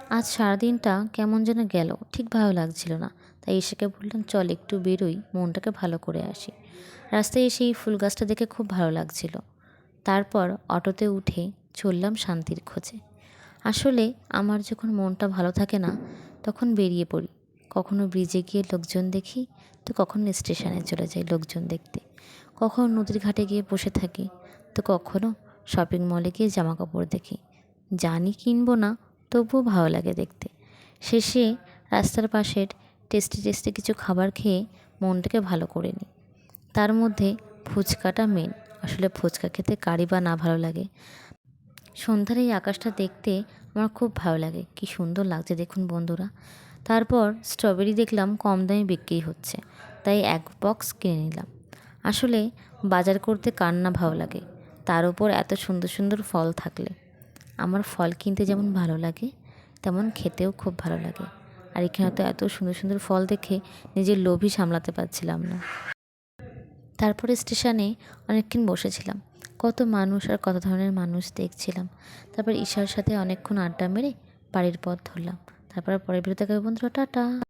আজ সারাদিনটা কেমন যেন গেল, ঠিক ভালো লাগছিল না। তাই ঈশাকে বললাম, চল একটু বেরোই, মনটাকে ভালো করে আসি। রাস্তায় এসে এই ফুল গাছটা দেখে খুব ভালো লাগছিল। তারপর অটোতে উঠে চললাম শান্তির খোঁজে। আসলে আমার যখন মনটা ভালো থাকে না, তখন বেরিয়ে পড়ি। কখনো ব্রিজে গিয়ে লোকজন দেখি, তো কখনো স্টেশনে চলে যাই লোকজন দেখতে। কখনো নদীর ঘাটে গিয়ে বসে থাকি, তো কখনো শপিং মলে গিয়ে জামা কাপড় দেখি। জানি কিনবো না, তবুও ভালো লাগে দেখতে। শেষে রাস্তার পাশের টেস্টি টেস্টি কিছু খাবার খেয়ে মনটাকে ভালো করে নিই। তার মধ্যে ফুচকাটা মেন। আসলে ফুচকা খেতে কারই বা না ভালো লাগে। সন্ধ্যার এই আকাশটা দেখতে আমার খুব ভালো লাগে। কি সুন্দর লাগছে দেখুন বন্ধুরা। তারপর স্ট্রবেরি দেখলাম কম দামে বিক্রি হচ্ছে, তাই এক বক্স কিনে নিলাম। আসলে বাজার করতে কার না ভালো লাগে, তার উপর এত সুন্দর সুন্দর ফল থাকলে। আমার ফল কিনতে যেমন ভালো লাগে, তেমন খেতেও খুব ভালো লাগে। আর এখানে তো এত সুন্দর সুন্দর ফল দেখে নিজের লোভই সামলাতে পারছিলাম না। তারপরে স্টেশনে অনেকক্ষণ বসেছিলাম। কত মানুষ আর কত ধরনের মানুষ দেখছিলাম। তারপর ঈশার সাথে অনেকক্ষণ আড্ডা মেরে বাড়ির পথ ধরলাম। তারপর পরের ভিডিওতে দেখা হবে বন্ধুরা, টাটা।